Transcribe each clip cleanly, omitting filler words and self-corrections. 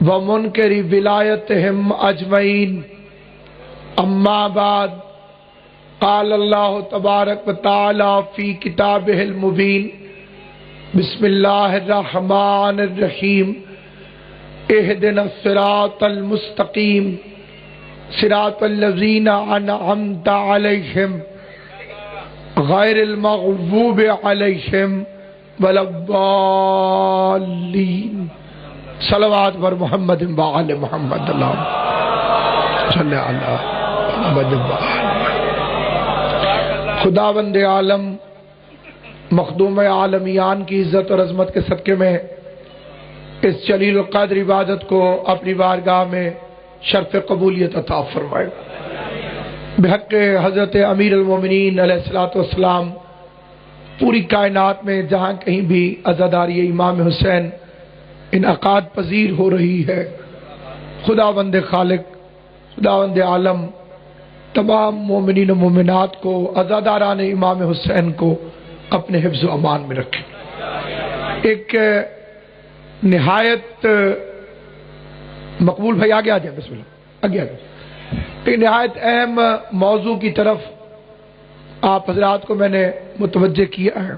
ومنکر ولایتہم اجمعین اما بعد قال اللہ تبارک و تعالی فی کتابہ المبین بسم اللہ الرحمن الرحیم اہدنا الصراط المستقیم صراط الذین انعمت علیہم غیر المغضوب علیہم ولا الضالین صلوات بر محمد وآل محمد اللہم صلی علی محمد خداوند عالم مخدوم عالمیان کی عزت اور عظمت کے صدقے میں اس جلیل القدر عبادت کو اپنی بارگاہ میں شرف قبولیت عطا فرمائے بحق حضرت امیر المومنین علیہ الصلوۃ والسلام پوری کائنات میں جہاں کہیں بھی عزاداری امام حسین انعقاد پذیر ہو رہی ہے، خداوند خالق خداوند عالم تمام مومنین و مومنات کو عزاداران امام حسین کو اپنے حفظ و امان میں رکھے۔ ایک نہایت مقبول بھائی آگے آ جائیں، بسم اللہ آگے آ جائیں۔ ایک نہایت اہم موضوع کی طرف آپ حضرات کو میں نے متوجہ کیا ہے۔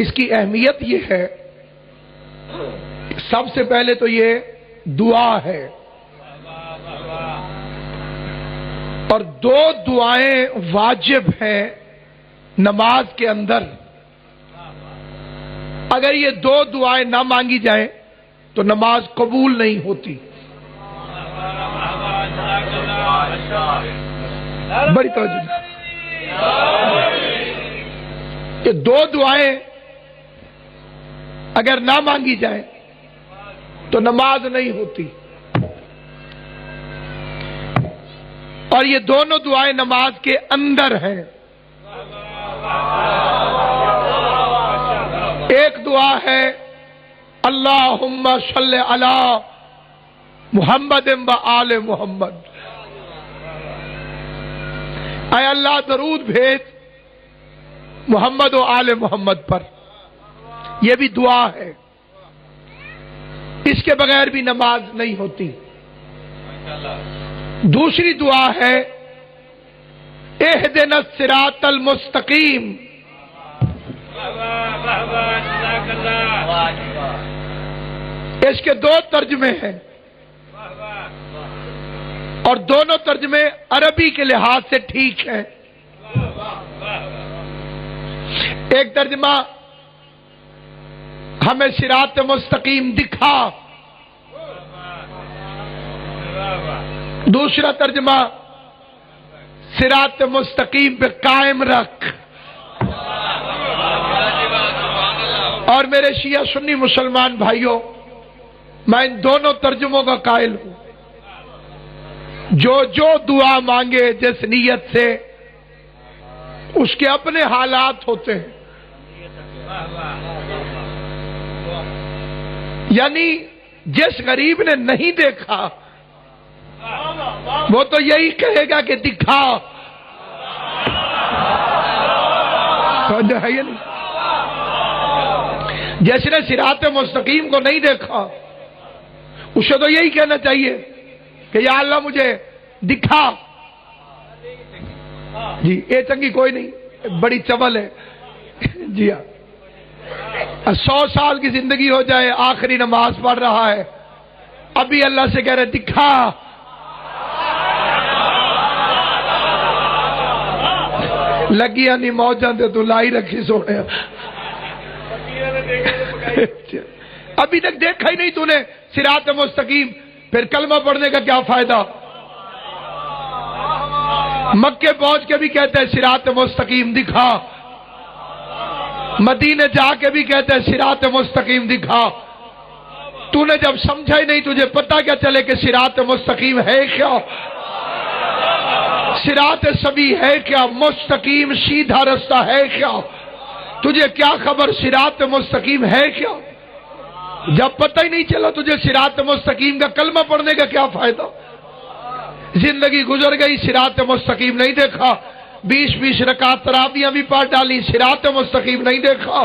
اس کی اہمیت یہ ہے، سب سے پہلے تو یہ دعا ہے، اور دو دعائیں واجب ہیں نماز کے اندر۔ اگر یہ دو دعائیں نہ مانگی جائیں تو نماز قبول نہیں ہوتی۔ بڑی توجہ، یہ دو دعائیں اگر نہ مانگی جائیں تو نماز نہیں ہوتی، اور یہ دونوں دعائیں نماز کے اندر ہیں۔ ایک دعا ہے اللہم صلی علی محمد و آل محمد، اے اللہ درود بھیج محمد و آل محمد پر، یہ بھی دعا ہے، اس کے بغیر بھی نماز نہیں ہوتی۔ دوسری دعا ہے اہدنا الصراط المستقیم، اس کے دو ترجمے ہیں، اور دونوں ترجمے عربی کے لحاظ سے ٹھیک ہیں۔ ایک ترجمہ ہمیں صراط مستقیم دکھا، دوسرا ترجمہ صراط مستقیم پہ قائم رکھ۔ اور میرے شیعہ سنی مسلمان بھائیوں، میں ان دونوں ترجموں کا قائل ہوں۔ جو دعا مانگے جس نیت سے، اس کے اپنے حالات ہوتے ہیں۔ یعنی جس غریب نے نہیں دیکھا وہ تو یہی کہے گا کہ دکھا، ہے یا نہیں؟ جس نے صراط مستقیم کو نہیں دیکھا اسے تو یہی کہنا چاہیے کہ یا اللہ مجھے دکھا۔ جی یہ چنگی کوئی نہیں، بڑی چبل ہے۔ جی ہاں، 100 سال کی زندگی ہو جائے، آخری نماز پڑھ رہا ہے، ابھی اللہ سے کہہ رہے دکھا۔ لگیا نہیں موجاں تے تو لائی رکھی سونے، ابھی تک دیکھا ہی نہیں تو نے صراط مستقیم، پھر کلمہ پڑھنے کا کیا فائدہ؟ مکے پہنچ کے بھی کہتے ہیں صراط مستقیم دکھا، مدینے جا کے بھی کہتے ہیں صراط مستقیم دکھا۔ تو نے جب سمجھا ہی نہیں، تجھے پتہ کیا چلے کہ صراط مستقیم ہے کیا؟ صراط سبی ہے کیا؟ مستقیم سیدھا رستہ ہے کیا؟ تجھے کیا خبر صراط مستقیم ہے کیا؟ جب پتہ ہی نہیں چلا تجھے صراط مستقیم کا کلمہ پڑھنے کا کیا فائدہ؟ زندگی گزر گئی، صراط مستقیم نہیں دیکھا، 20 رکعت تراویح بھی پڑھ ڈالی، صراط مستقیم نہیں دیکھا،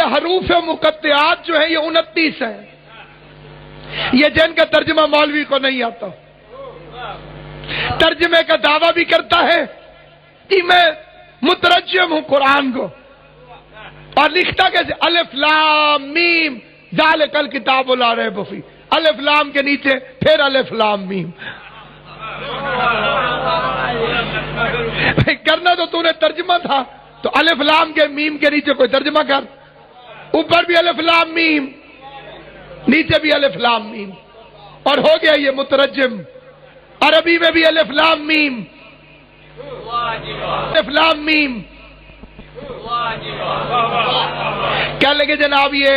یہ حروف مقطعات جو ہیں یہ 29 ہیں، یہ جن کا ترجمہ مولوی کو نہیں آتا، ترجمے کا دعویٰ بھی کرتا ہے کہ میں مترجم ہوں قرآن کو، اور لکھتا کیسے الف لام میم ذالک الکتاب لا ریب فیہ، الف لام کے نیچے پھر الف لام میم۔ کرنا تو نے ترجمہ تھا تو الف لام کے میم کے نیچے کوئی ترجمہ کر، اوپر بھی الف لام میم نیچے بھی الف لام میم، اور ہو گیا یہ مترجم۔ عربی میں بھی الف لام میم، الف لام میم۔ کیا لگے جناب یہ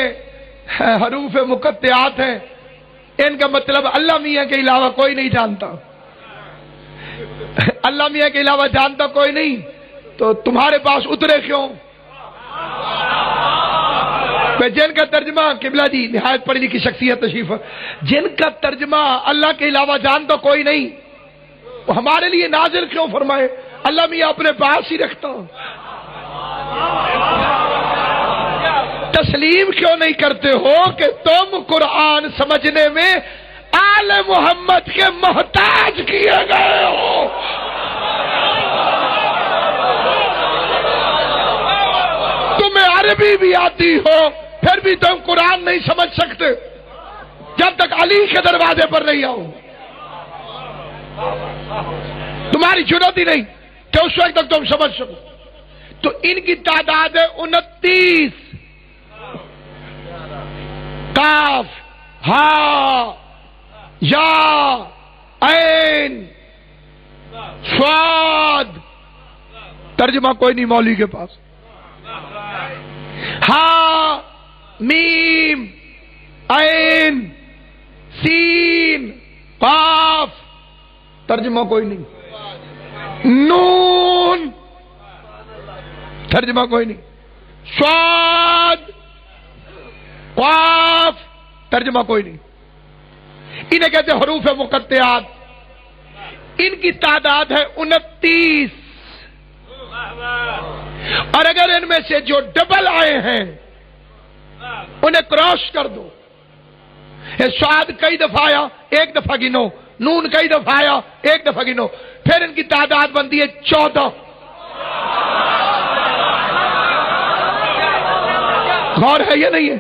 حروف مقطعات ہیں، ان کا مطلب اللہ میاں کے علاوہ کوئی نہیں جانتا، اللہ میاں کے علاوہ جانتا کوئی نہیں، تو تمہارے پاس اترے کیوں؟ جن کا ترجمہ قبلہ جی نہایت پڑھی لکھی شخصیت تشریف، جن کا ترجمہ اللہ کے علاوہ جانتا کوئی نہیں، وہ ہمارے لیے نازل کیوں فرمائے؟ اللہ میاں اپنے پاس ہی رکھتا۔ تسلیم کیوں نہیں کرتے ہو کہ تم قرآن سمجھنے میں آل محمد کے محتاج کیے گئے ہو؟ تمہیں عربی بھی آتی ہو پھر بھی تم قرآن نہیں سمجھ سکتے جب تک علی کے دروازے پر نہیں آؤ۔ تمہاری جرات ہی نہیں کہ اس وقت تک تم سمجھ سکو۔ تو ان کی تعداد ہے 29، کاف ہا یا عین صاد، ترجمہ کوئی نہیں مولوی کے پاس۔ ہا میم عین سین قاف، ترجمہ کوئی نہیں۔ نون، ترجمہ کوئی نہیں۔ صاد قاف، ترجمہ کوئی نہیں۔ انہیں کہتے ہیں حروف مقطعات۔ ان کی تعداد ہے 29، اور اگر ان میں سے جو ڈبل آئے ہیں انہیں کراس کر دو، صاد کئی دفعہ آیا ایک دفعہ گنو، نون کئی دفعہ آیا ایک دفعہ گنو، پھر ان کی تعداد بنتی ہے 14۔ غور ہے یہ نہیں ہے؟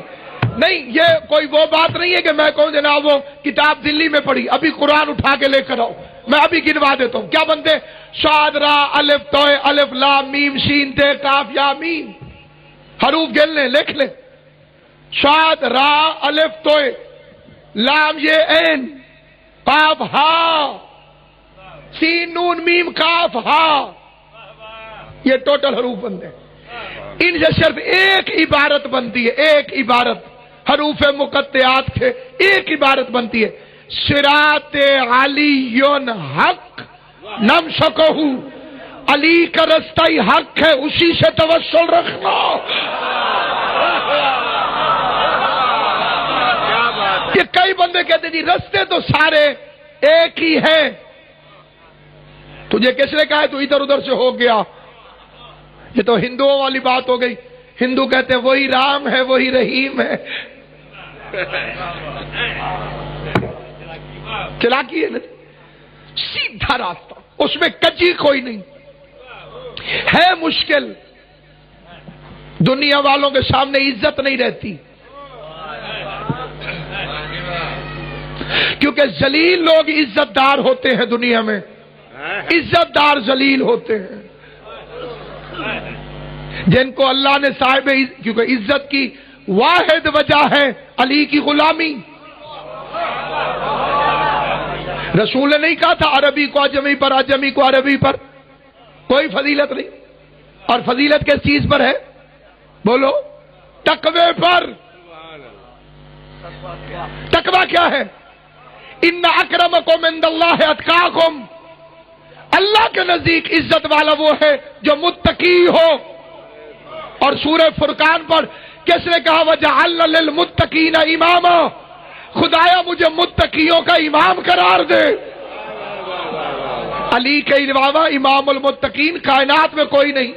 نہیں، یہ کوئی وہ بات نہیں ہے کہ میں کہوں جناب وہ کتاب دلی میں پڑھی، ابھی قرآن اٹھا کے لے کر آؤ، میں ابھی گنوا دیتا ہوں۔ کیا بنتے؟ صاد را الف توئے الف لام میم شین تے کاف یا میم، حروف گن لیں، لکھ لیں۔ صاد را الف توئے لام یہ عین قاف ہا سین نون میم کاف ہا، یہ ٹوٹل حروف بنتے ہیں۔ ان سے صرف ایک عبارت بنتی ہے، ایک عبارت حروف مقطعات سے ایک عبارت بنتی ہے، صراط علی حق نمسکہ، علی کا رستہ ہی حق ہے، اسی سے توسل رکھنا۔ یہ کئی بندے کہتے جی رستے تو سارے ایک ہی ہیں، تجھے کس نے کہا ہے تو ادھر ادھر سے ہو گیا؟ یہ تو ہندوؤں والی بات ہو گئی۔ ہندو کہتے ہیں وہی رام ہے وہی رحیم ہے، چلاکی ہے نا، سیدھا راستہ، اس میں کجی کوئی نہیں ہے۔ مشکل، دنیا والوں کے سامنے عزت نہیں رہتی، کیونکہ ذلیل لوگ عزت دار ہوتے ہیں دنیا میں، عزت دار ذلیل ہوتے ہیں جن کو اللہ نے صاحب، کیونکہ عزت کی واحد وجہ ہے علی کی غلامی۔ رسول نے نہیں کہا تھا عربی کو اجمی پر، اجمی کو عربی پر، کوئی فضیلت نہیں۔ اور فضیلت کس چیز پر ہے؟ بولو، تقوی پر۔ تقوی کیا ہے؟ ان اکرمکم عند اللہ اتقاکم، اللہ کے نزدیک عزت والا وہ ہے جو متقی ہو۔ اور سورہ فرقان پر کس نے کہا وَجَعَلْنَا لِلْمُتَّقِينَ إِمَامًا، خدایا مجھے متقیوں کا امام قرار دے۔ علی کے علاوہ امام المتقین کائنات میں کوئی نہیں،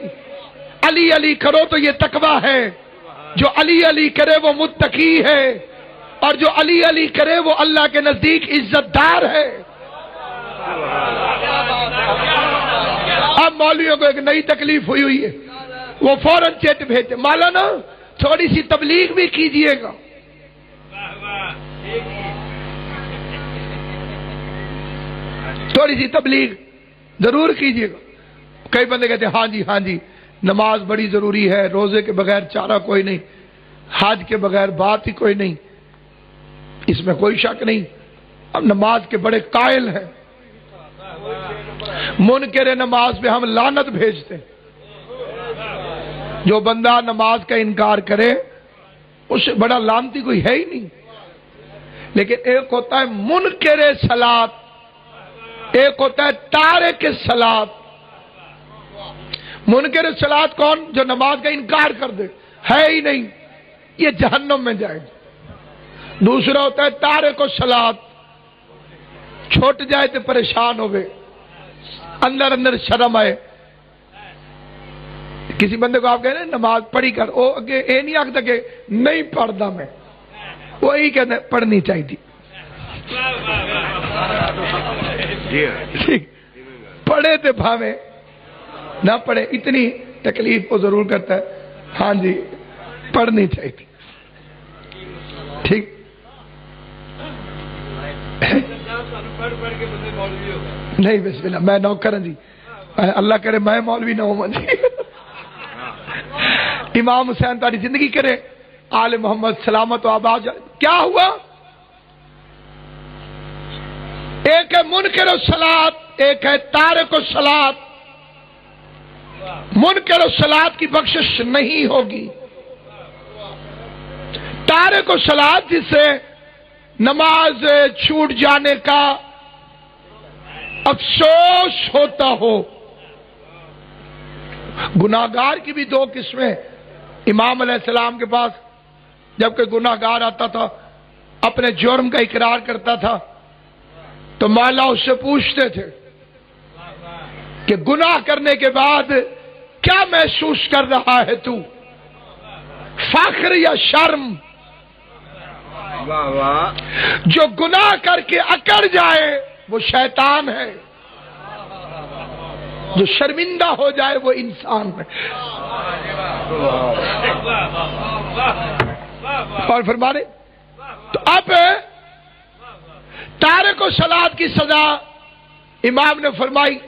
علی علی کرو تو یہ تقوی ہے۔ جو علی علی کرے وہ متقی ہے، اور جو علی علی کرے وہ اللہ کے نزدیک عزت دار ہے۔ اب مولویوں کو ایک نئی تکلیف ہوئی ہے، وہ فوراً چیٹ بھیجتے، مولانا تھوڑی سی تبلیغ بھی کیجئے گا۔ تھوڑی سی تبلیغ ضرور کیجئے گا۔ کئی بندے کہتے ہیں ہاں جی نماز بڑی ضروری ہے، روزے کے بغیر چارہ کوئی نہیں، حج کے بغیر بات ہی کوئی نہیں، اس میں کوئی شک نہیں۔ اب نماز کے بڑے قائل ہیں، منکر نماز پہ ہم لعنت بھیجتے ہیں۔ جو بندہ نماز کا انکار کرے اس سے بڑا لعنتی کوئی ہے ہی نہیں۔ لیکن ایک ہوتا ہے منکر صلاۃ، ایک ہوتا ہے تارک صلاۃ۔ منکر صلاۃ کون؟ جو نماز کا انکار کر دے، ہے ہی نہیں، یہ جہنم میں جائے۔ دوسرا ہوتا ہے تارک صلاۃ، چھوٹ جائے تو پریشان ہوئے، اندر شرم آئے۔ کسی بندے کو آپ کہہ رہے ہیں نماز پڑھی کر، وہ اگے یہ نہیں آختا کہ نہیں پڑھتا میں، وہی کہتے ہیں پڑھنی چاہیے تھی۔ پڑھے تھے بھاوے نہ پڑھے، اتنی تکلیف کو ضرور کرتا ہے۔ ہاں جی پڑھنی چاہیے تھی، ٹھیک۔ نہیں بسم اللہ، میں نوکر جی، اللہ کرے میں مولوی نہ ہوں جی۔ امام حسین تاری زندگی کرے، آل محمد سلامت و آباد۔ کیا ہوا؟ ایک ہے منکر الصلاۃ، ایک ہے تارک الصلاۃ۔ منکر الصلاۃ کی بخشش نہیں ہوگی۔ تارک الصلاۃ جس سے نماز چھوٹ جانے کا افسوس ہوتا ہو۔ گناہگار کی بھی دو قسمیں۔ امام علیہ السلام کے پاس جب کوئی گناہگار آتا تھا، اپنے جرم کا اقرار کرتا تھا، تو مولا اس سے پوچھتے تھے کہ گناہ کرنے کے بعد کیا محسوس کر رہا ہے تو، فخر یا شرم؟ جو گناہ کر کے اکڑ جائے وہ شیطان ہے، جو شرمندہ ہو جائے وہ انسان ہے۔ اور فرمانے تو اب تارک الصلاۃ کی سزا امام نے فرمائی،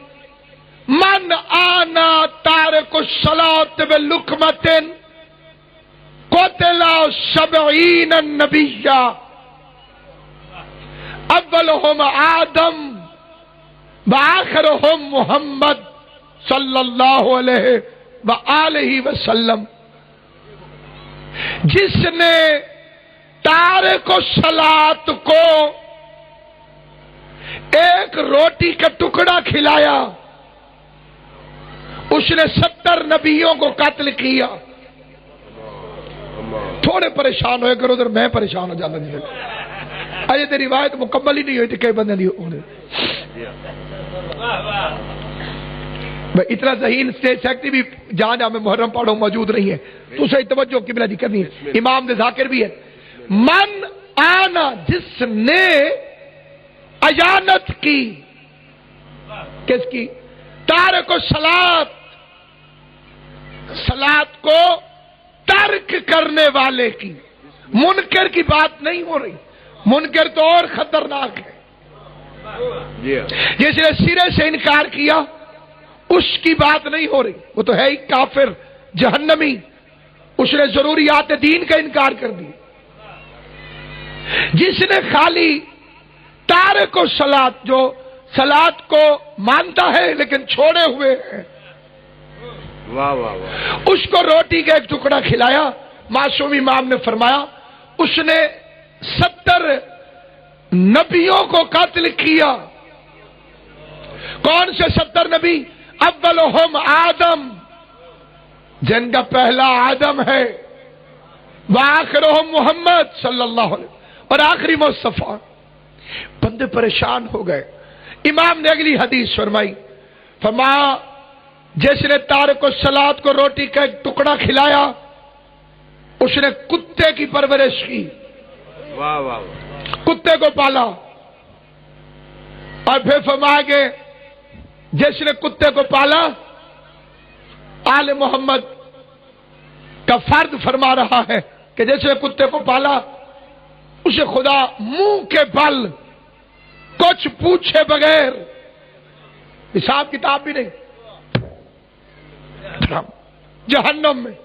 من آنا تارک الصلاۃ بلقمۃ قتل 70 نبیا اولهم آدم وآخرهم محمد صلی اللہ علیہ وآلہ وسلم۔ جس نے تارک الصلاۃ کو ایک روٹی کا ٹکڑا کھلایا، اس نے 70 نبیوں کو قتل کیا۔ تھوڑے پریشان ہوئے کرو، ادھر میں پریشان ہو جاتا جی، اجے تیری روایت مکمل ہی نہیں ہوئی تھی، کئی بندے نہیں ہونے۔ اتنا ذہین اسٹیج سیکٹری بھی جہاں جہاں میں محرم پڑھوں موجود نہیں ہے، تو صحیح توجہ قبلہ دی کرنی ہے۔ امام نے ذاکر بھی ہے، من آنا جس نے اجانت کی، کس کی؟ تارک الصلاۃ، صلاۃ کو ترک کرنے والے کی۔ منکر کی بات نہیں ہو رہی، منکر تو اور خطرناک ہے۔ جس نے سرے سے انکار کیا اس کی بات نہیں ہو رہی، وہ تو ہے ہی کافر جہنمی، اس نے ضروریات دین کا انکار کر دیا۔ جس نے خالی تارک الصلاۃ، جو صلاۃ کو مانتا ہے لیکن چھوڑے ہوئے ہیں، اس کو روٹی کا ایک ٹکڑا کھلایا، معصوم امام نے فرمایا اس نے 70 نبیوں کو قتل کیا۔ کون سے 70 نبی؟ اولہم آدم، جن کا پہلا آدم ہے، وآخرہم محمد صلی اللہ علیہ وسلم، اور آخری مصطفیٰ۔ بندے پریشان ہو گئے۔ امام نے اگلی حدیث فرمائی، جس نے تارک الصلاۃ کو روٹی کا ایک ٹکڑا کھلایا، اس نے کتے کی پرورش کی، واہ واہ، کتے کو پالا، اور پھر فرمایا کہ جس نے کتے کو پالا آل محمد کا فرد فرما رہا ہے کہ جس نے کتے کو پالا اسے خدا منہ کے بل کچھ پوچھے بغیر، حساب کتاب بھی نہیں، جہنم میں۔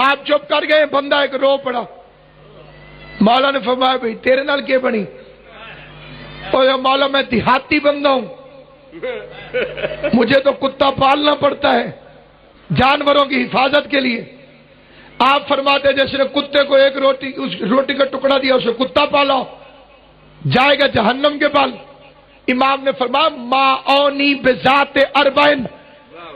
آپ چپ کر گئے، بندہ ایک رو پڑا، مولا نے فرمایا بھائی تیرے نال کیا بنی؟ اور مولا میں دیہاتی بندہ ہوں، مجھے تو کتا پالنا پڑتا ہے جانوروں کی حفاظت کے لیے۔ آپ فرماتے جس نے کتے کو ایک روٹی کا ٹکڑا دیا اسے کتا پالا جائے گا جہنم کے بل۔ امام نے فرمایا ما اونی بذات اربعین،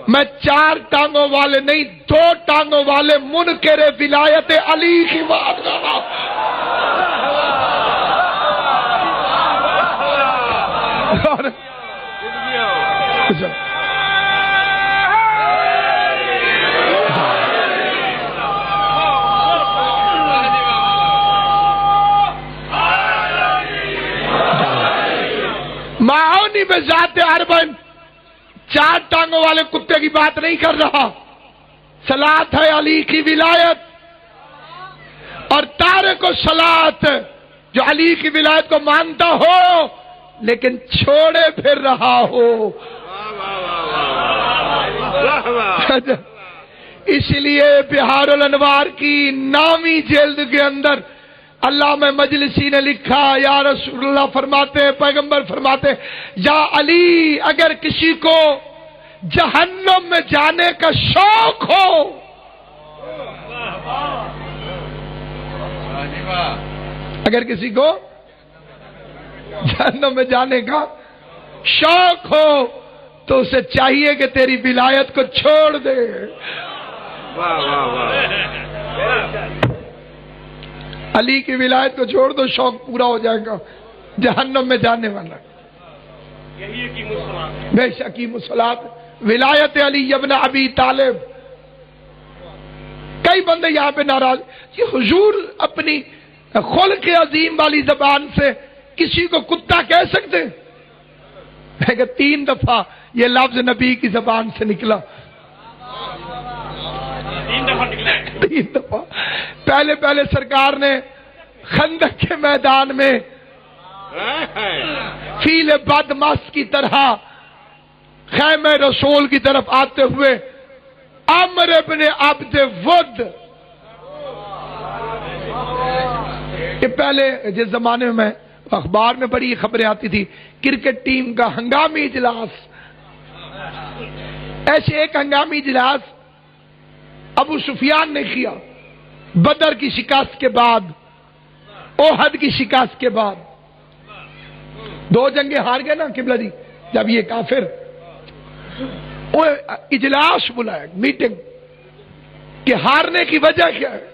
میں 4 ٹانگوں والے نہیں 2 ٹانگوں والے منکر ولایت علی کی بات کر رہا معاونی بذات اربعین، 4 ٹانگوں والے کتے کی بات نہیں کر رہا، صلاۃ ہے علی کی ولایت، اور تارک و صلاۃ جو علی کی ولایت کو مانتا ہو لیکن چھوڑے پھر رہا ہو۔ اس لیے بہار الانوار کی 9ویں جلد کے اندر علامہ مجلسی نے لکھا، یا رسول اللہ فرماتے ہیں، پیغمبر فرماتے ہیں، یا علی اگر کسی کو جہنم میں جانے کا شوق ہو، اگر کسی کو جہنم میں جانے کا شوق ہو تو اسے چاہیے کہ تیری ولایت کو چھوڑ دے۔ علی کی ولایت کو چھوڑ دو، شوق پورا ہو جائے گا، جہنم میں جانے والا۔ بے شک مسلات ولایت علی ابن ابی طالب۔ کئی بندے یہاں پہ ناراض، یہ حضور اپنی خلق عظیم والی زبان سے کسی کو کتا کہہ سکتے؟ میں کہ 3 دفعہ یہ لفظ نبی کی زبان سے نکلا، 3 دفعہ۔ پہلے سرکار نے خندق کے میدان میں فیل بدمست کی طرح خیمہ رسول کی طرف آتے ہوئے عمر ابن عبد ود، کہ پہلے جس زمانے میں اخبار میں بڑی خبریں آتی تھی کرکٹ ٹیم کا ہنگامی اجلاس، ایسے ایک ہنگامی اجلاس ابو سفیان نے کیا بدر کی شکست کے بعد، احد کی شکست کے بعد 2 جنگیں ہار گئے نا قبلہ جی، جب یہ کافر وہ اجلاس بلایا، میٹنگ، کہ ہارنے کی وجہ کیا ہے؟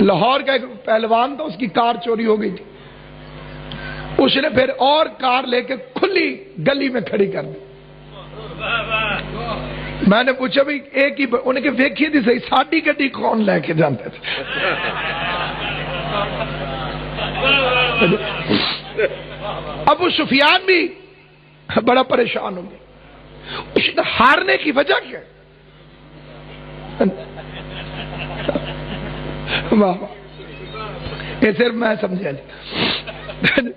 لاہور کا ایک پہلوان تھا، اس کی کار چوری ہو گئی تھی، اس نے پھر اور کار لے کے کھلی گلی میں کھڑی کر دی۔ میں نے پوچھا بھائی ایک ہی انہیں کہ دیکھیے تھی صحیح ساڑی گڈی کون لے کے جانتے تھے؟ ابو سفیان بھی بڑا پریشان ہو گیا، اس نے ہارنے کی وجہ کیا؟ واہ یہ صرف میں سمجھا نہیں،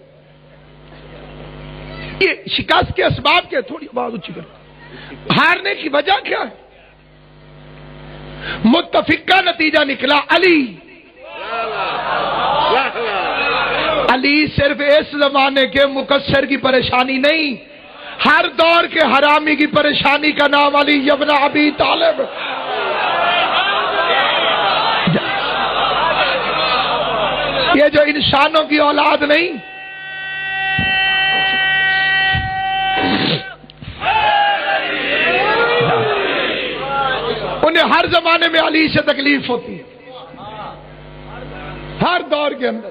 یہ شکست کے اسباب کیا؟ تھوڑی آواز اونچی کر، ہارنے کی وجہ کیا ہے؟ متفقہ نتیجہ نکلا علی صرف اس زمانے کے مقصر کی پریشانی نہیں، ہر دور کے حرامی کی پریشانی کا نام علی ابن ابی طالب۔ یہ جو انسانوں کی اولاد نہیں، انہیں ہر زمانے میں علی سے تکلیف ہوتی ہے، ہر دور کے اندر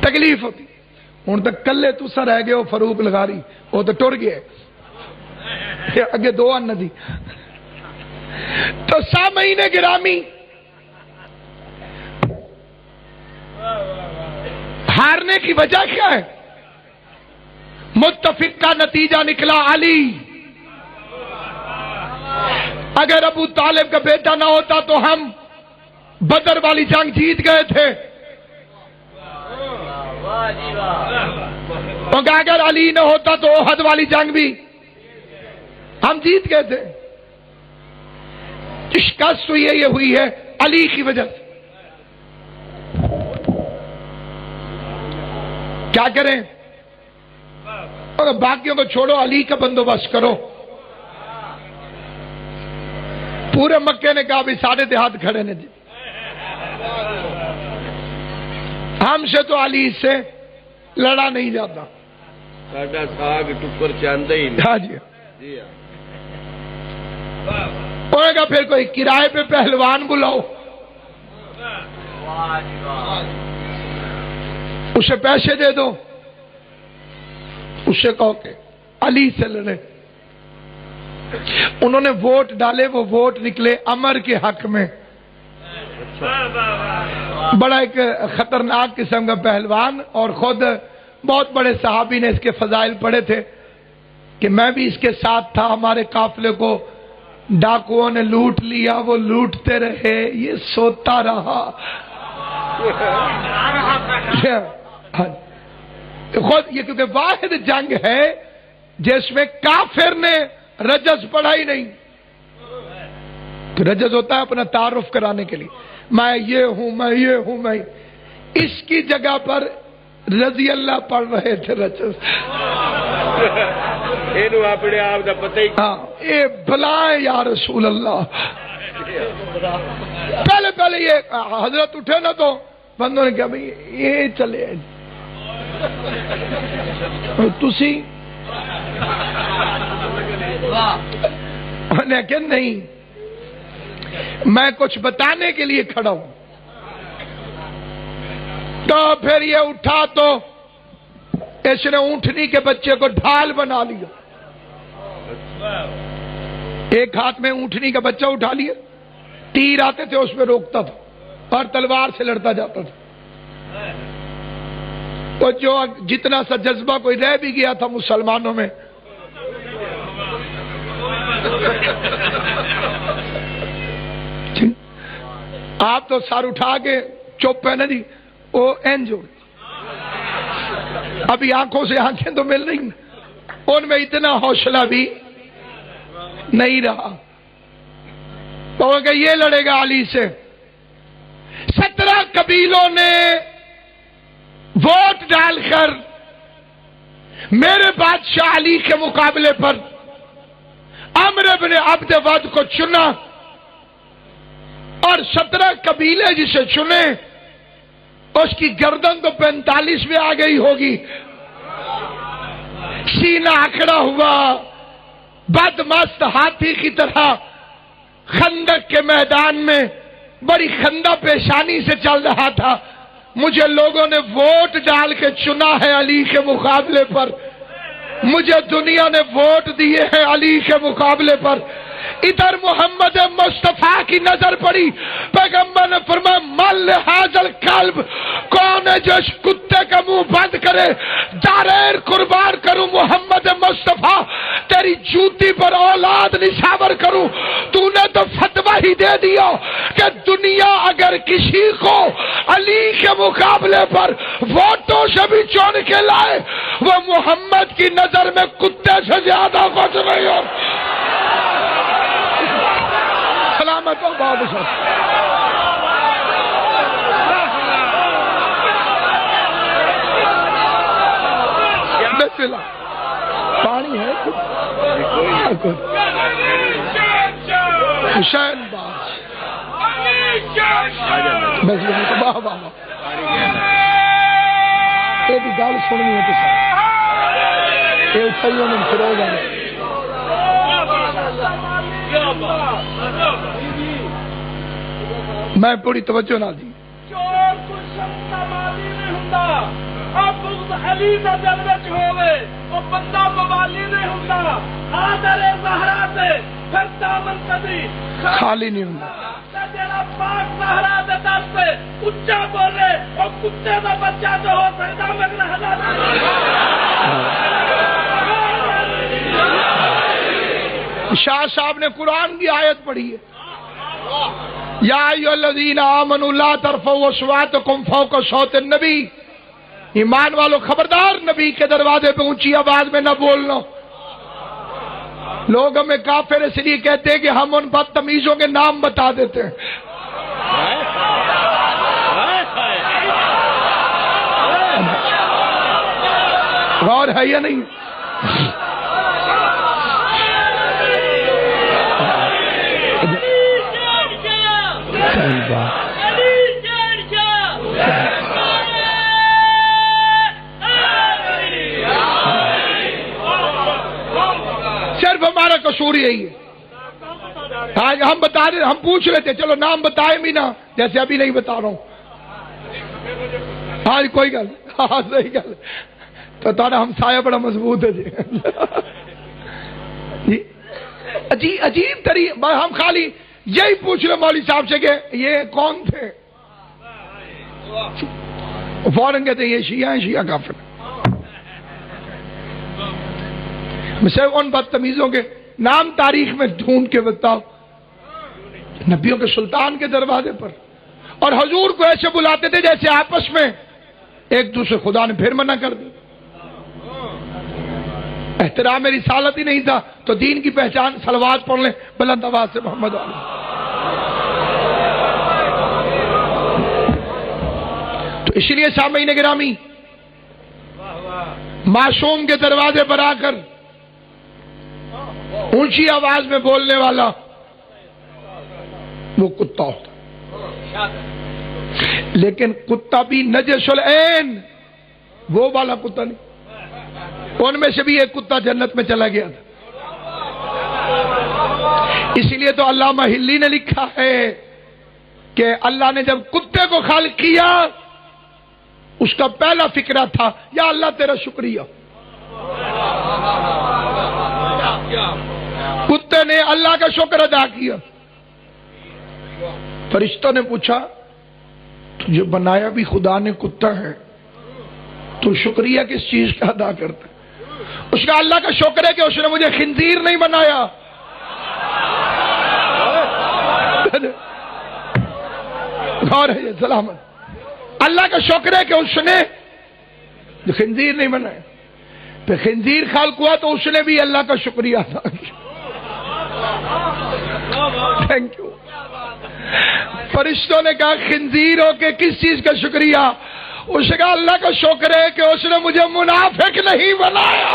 تکلیف ہوتی۔ ہوں تک کلے تسا رہ گئے ہو فاروق لغاری، وہ تو ٹر گئے، اگے 2 ان دی تو سامعین گرامی، ہارنے کی وجہ کیا ہے؟ متفق کا نتیجہ نکلا علی۔ اگر ابو طالب کا بیٹا نہ ہوتا تو ہم بدر والی جنگ جیت گئے تھے، کیونکہ اگر علی نہ ہوتا تو احد والی جنگ بھی ہم جیت گئے تھے۔ شکست تو یہ ہوئی ہے علی کی وجہ سے۔ کیا کریں؟ اور باقیوں کو چھوڑو، علی کا بندوبست کرو۔ پورے مکے نے کہا بھی سارے دیہات کھڑے نے جی، ہم سے تو علی سے لڑا نہیں جاتا، ساڈا ساگ ٹکر چاندے ہی ہاں جی۔ انہوں نے کہا پھر کوئی کرائے پہ پہلوان بلاؤ، اسے پیسے دے دو، اسے کہو کہ علی سے لڑے۔ انہوں نے ووٹ ڈالے، وہ ووٹ نکلے عمر کے حق میں۔ بڑا ایک خطرناک قسم کا پہلوان، اور خود بہت بڑے صحابی نے اس کے فضائل پڑھے تھے کہ میں بھی اس کے ساتھ تھا، ہمارے قافلے کو ڈاکوؤں نے لوٹ لیا، وہ لوٹتے رہے، یہ سوتا رہا۔ خود یہ کیونکہ واحد جنگ ہے جس میں کافر نے رجز پڑھا ہی نہیں۔ رجز ہوتا ہے اپنا تعارف کرانے کے لیے، میں یہ ہوں، میں یہ ہوں، میں اس کی جگہ پر رضی اللہ پڑھ رہے تھے رجز۔ اپنے آپ کا پتہ ہی، ہاں اے بلائیں یا رسول اللہ۔ پہلے یہ حضرت اٹھے نا تو بندوں نے کہا بھئی یہ چلے تسی، نے کہ نہیں، میں کچھ بتانے کے لیے کھڑا ہوں۔ تو پھر یہ اٹھا تو اس نے اونٹنی کے بچے کو ڈھال بنا لیا، ایک ہاتھ میں اونٹنی کا بچہ اٹھا لیا، تیر آتے تھے اس میں روکتا تھا اور تلوار سے لڑتا جاتا تھا۔ تو جو جتنا سا جذبہ کوئی رہ بھی گیا تھا مسلمانوں میں، آپ تو سر اٹھا کے چپ ہے نا جی، وہ اینجو ابھی آنکھوں سے آنکھیں تو مل رہی، ان میں اتنا حوصلہ بھی نہیں رہا۔ تو کہ یہ لڑے گا علی سے۔ 17 قبیلوں نے ووٹ ڈال کر میرے بادشاہ علی کے مقابلے پر عمرو بن عبد ود کو چنا، اور 17 قبیلے جسے چنے اس کی گردن تو 45 میں آ گئی ہوگی، سینہ اکڑا ہوا، بدمست ہاتھی کی طرح خندق کے میدان میں بڑی خندہ پیشانی سے چل رہا تھا۔ مجھے لوگوں نے ووٹ ڈال کے چنا ہے علی کے مقابلے پر، مجھے دنیا نے ووٹ دیے ہیں علی کے مقابلے پر۔ ادھر محمد مصطفیٰ کی نظر پڑی، پیغمبر نے فرمایا مل حاضر قلب، کون ہے جو اس کتے کا منہ بند کرے؟ داریر قربان کروں محمد مصطفیٰ، تیری جوتی پر اولاد نشاور کروں۔ تو نے تو فتویٰ ہی دے دیا کہ دنیا اگر کسی کو علی کے مقابلے پر ووٹوں سے بھی چن کے لائے، وہ محمد کی نظر میں کتے سے زیادہ کچھ نہیں ہو۔ سلامت ہو بادشاہ۔ بسم اللہ، پانی ہے حسین باز، بسم اللہ، واہ واہ واہ، یہ بھی گل سننی ہے تو سر یہ اٹھائیوں میں پھرو جانے۔ میں پوری توجہ نہ دی۔ چور کچھ شخص مالی نہیں ہوندا، اب بغض علی دا دل وچ ہووے، او بندہ موالی نہیں ہوندا۔ حاضر زہرا تے پھر دامن کدی خالی نہیں ہوں جڑا پاک صحرا دے دس تے اچا بولے او کتے دا بچہ تو ہو سکدا مگر حلال شاہ صاحب نے قرآن کی آیت پڑھی ہے، یا ایھا الذین آمنوا لا ترفعوا اصواتکم فوق صوت النبی، ایمان والو خبردار نبی کے دروازے پہ اونچی آواز میں نہ بولنا۔ لوگ ہمیں کافر اس لیے کہتے ہیں کہ ہم ان بدتمیزوں کے نام بتا دیتے ہیں۔ غور ہے یا نہیں؟ صرف ہمارا قصور یہی ہے۔ آج ہم بتا رہے، ہم پوچھ رہے تھے، چلو نام بتائے بھی نا، جیسے ابھی نہیں بتا رہا ہوں۔ آج کوئی گل، ہاں صحیح گل، تو تارا ہمسایہ بڑا مضبوط ہے جی۔ جی عجیب طریقے، ہم خالی یہی پوچھ رہے مولوی صاحب سے کہ یہ کون تھے، فوراً کہتے ہیں یہ شیعہ ہیں، شیعہ کافر۔ صرف ان بدتمیزوں کے نام تاریخ میں ڈھونڈ کے بتاؤ، نبیوں کے سلطان کے دروازے پر، اور حضور کو ایسے بلاتے تھے جیسے آپس میں ایک دوسرے، خدا نے پھر منع کر دی۔ احترام رسالت ہی نہیں تھا تو دین کی پہچان صلوات پڑھ لیں بلند آواز سے محمد علی۔ تو اس لیے سامعین گرامی، معصوم کے دروازے پر آ کر اونچی آواز میں بولنے والا وہ کتا ہوتا، لیکن کتا بھی نجس العین، وہ والا کتا نہیں۔ ان میں سے بھی ایک کتا جنت میں چلا گیا تھا۔ اسی لیے تو علامہ ہلی نے لکھا ہے کہ اللہ نے جب کتے کو خالق کیا، اس کا پہلا فکرہ تھا یا اللہ تیرا شکریہ۔ کتے نے اللہ کا شکر ادا کیا۔ فرشتوں نے پوچھا تجھے بنایا بھی خدا نے کتا ہے، تو شکریہ کس چیز کا ادا کرتا ہے؟ اس کا اللہ کا شکر ہے کہ اس نے مجھے خنزیر نہیں بنایا۔ غور ہے یہ سلامت، اللہ کا شکر ہے کہ اس نے خنزیر نہیں بنایا۔ پھر خنزیر خالق ہوا تو اس نے بھی اللہ کا شکریہ ادا کیا۔ Thank you. فرشتوں نے کہا خنزیر ہو کے کس چیز کا شکریہ؟ اس نے کہا اللہ کا شکر ہے کہ اس نے مجھے منافق نہیں بنایا۔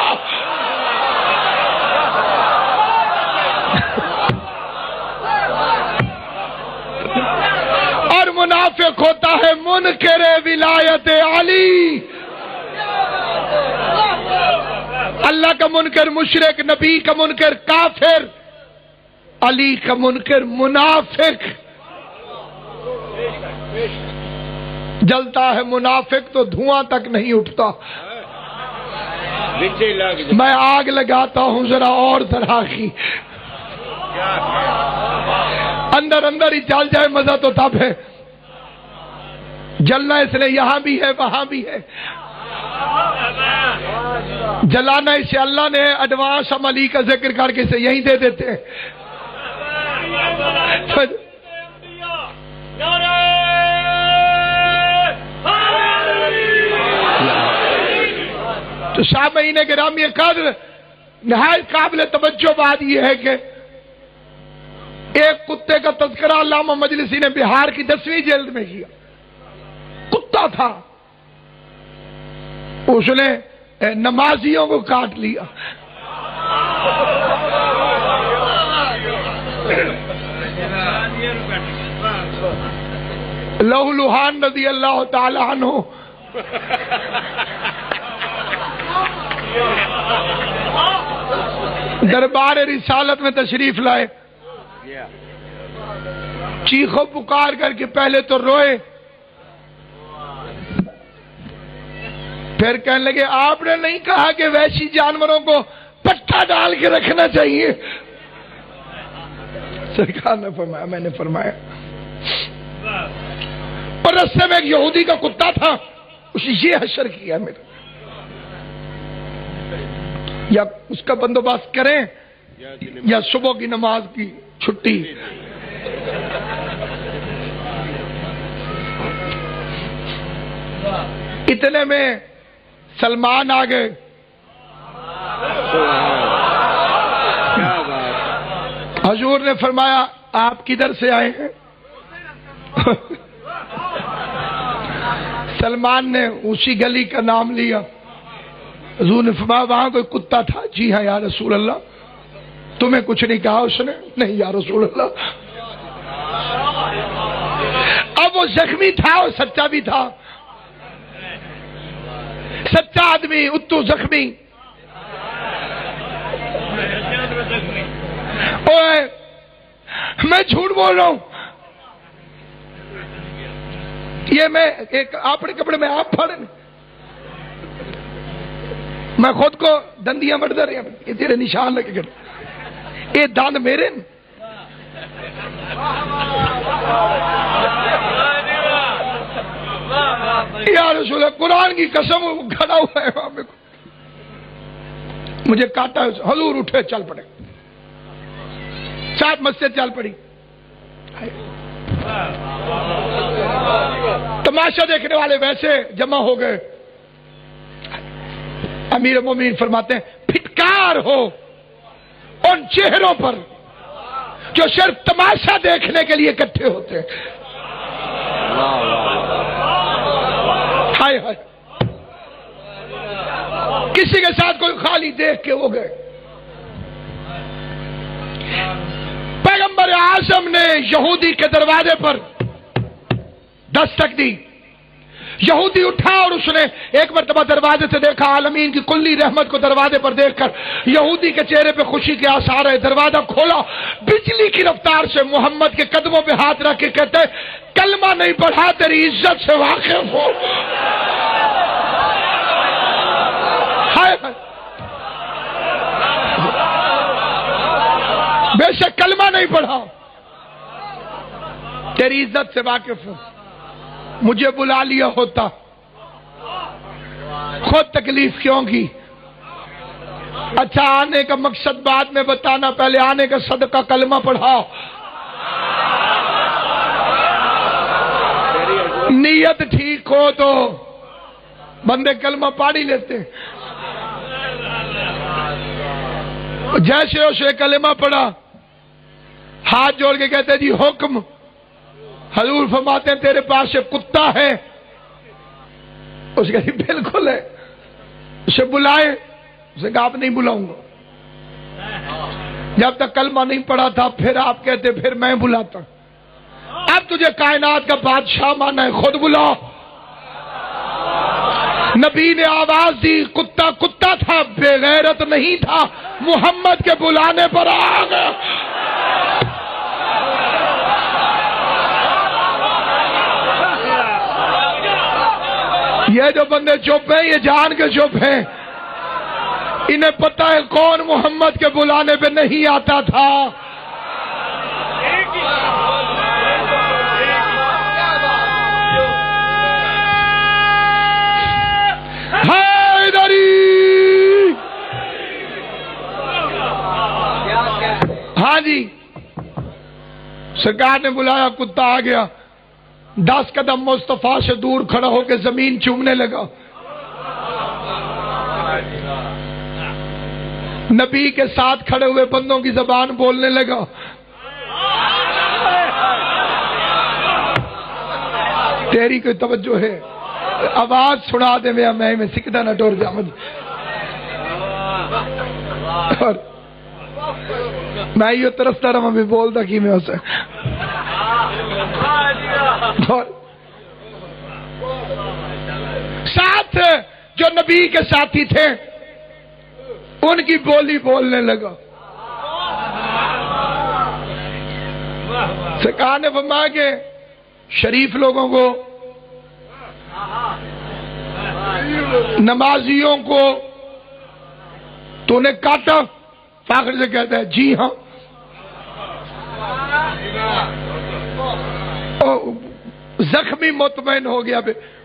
اور منافق ہوتا ہے منکر ولایت علی، اللہ کا منکر مشرک، نبی کا منکر کافر، علی کا منکر منافق۔ جلتا ہے منافق تو دھواں تک نہیں اٹھتا، میں آگ لگاتا ہوں ذرا اور طرح کی، اندر اندر ہی جل جائے مزہ تو تب ہے، جلنا اس لیے یہاں بھی ہے وہاں بھی ہے، جلانا اسے اللہ نے ایڈوانس عملی کا ذکر کر کے اسے یہیں دے دیتے ہیں۔ تو سامعین گرامی قدر، نہایت قابل توجہ بات یہ ہے کہ ایک کتے کا تذکرہ علامہ مجلسی نے بہار کی 10ویں جلد میں کیا۔ کتا تھا، اس نے نمازیوں کو کاٹ لیا۔ لہو لوہان رضی اللہ تعالی عنہ دربار رسالت میں تشریف لائے، چیخو پکار کر کے پہلے تو روئے، پھر کہنے لگے آپ نے نہیں کہا کہ وحشی جانوروں کو پٹھا ڈال کے رکھنا چاہیے؟ سرکار نے فرمایا میں نے فرمایا اور رستے میں ایک یہودی کا کتا تھا، اس نے یہ حشر کیا میرا، یا اس کا بندوبست کریں یا صبح کی نماز کی چھٹی۔ اتنے میں سلمان آ گئے، حضور نے فرمایا آپ کدھر سے آئے ہیں؟ سلمان نے اسی گلی کا نام لیا۔ حضور نے فرمایا وہاں کوئی کتا تھا؟ جی ہاں یا رسول اللہ۔ تمہیں کچھ نہیں کہا اس نے؟ نہیں یا رسول اللہ۔ اب وہ زخمی تھا اور سچا بھی تھا، سچا آدمی اتو زخمی۔ اوے میں جھوٹ بول رہا ہوں، یہ میں ایک اپنے کپڑے میں آپ پھاڑے، میں خود کو دندیاں بڑھتا رہی ہوں، یہ تیرے نشان لگے گا، یہ دند میرے ن یا رسول اللہ قرآن کی قسم کھڑا ہوا ہے وہاں، مجھے کاٹا۔ حضور اٹھے چل پڑے، ساتھ مسجد چل پڑی۔ تماشا دیکھنے والے ویسے جمع ہو گئے۔ امیر مومنین فرماتے ہیں پھٹکار ہو ان چہروں پر جو صرف تماشا دیکھنے کے لیے اکٹھے ہوتے ہیں۔ ہائے ہائے، کسی کے ساتھ کوئی خالی دیکھ کے ہو گئے۔ پیغمبر اعظم نے یہودی کے دروازے پر دستک دی، یہودی اٹھا اور اس نے ایک مرتبہ دروازے سے دیکھا، عالمین کی کلی رحمت کو دروازے پر دیکھ کر یہودی کے چہرے پہ خوشی کے آثار ہے۔ دروازہ کھولا، بجلی کی رفتار سے محمد کے قدموں پہ ہاتھ رکھ کے کہتے کلمہ نہیں پڑھا تیری عزت سے واقف ہو۔ بے شک کلمہ نہیں پڑھا، تیری عزت سے واقف ہوں، مجھے بلا لیا ہوتا، خود تکلیف کیوں کی؟ اچھا آنے کا مقصد بعد میں بتانا، پہلے آنے کا صدقہ کلمہ پڑھاؤ۔ نیت ٹھیک ہو تو بندے کلمہ پڑھ ہی لیتے ہیں۔ جیسے اسے کلمہ پڑھا، ہاتھ جوڑ کے کہتے جی حکم۔ حضور فرماتے ہیں تیرے پاس سے کتا ہے؟ اس نے کہا بالکل ہے۔ اسے بلائے، اس نے کہا آپ نہیں بلاؤں گا، جب تک کلمہ نہیں پڑھا تھا۔ پھر آپ کہتے پھر میں بلاتا، اب تجھے کائنات کا بادشاہ مانا ہے، خود بلاؤ۔ نبی نے آواز دی، کتا کتا تھا، بے غیرت نہیں تھا، محمد کے بلانے پر آ گیا۔ یہ جو بندے چپ ہیں، یہ جان کے چپ ہیں، انہیں پتہ ہے کون محمد کے بلانے پہ نہیں آتا تھا۔ ہاں جی، سرکار نے بلایا، کتا آ گیا، 10 قدم مصطفیٰ سے دور کھڑا ہو کے زمین چومنے لگا۔ نبی کے ساتھ کھڑے ہوئے بندوں کی زبان بولنے لگا۔ تیری کوئی توجہ ہے؟ آواز سنا دے میں سکتا نہ ٹور جا مجھے۔ اور میں یہ ترستا رہا میں بولتا کی میں اسے، اور ساتھ جو نبی کے ساتھی تھے ان کی بولی بولنے لگا۔ سرکار نے فرمایا کہ شریف لوگوں کو، نمازیوں کو تو نے کاٹا؟ فاخر سے کہتا ہے جی ہاں۔ زخمی مطمئن ہو گیا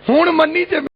ہوں منی تے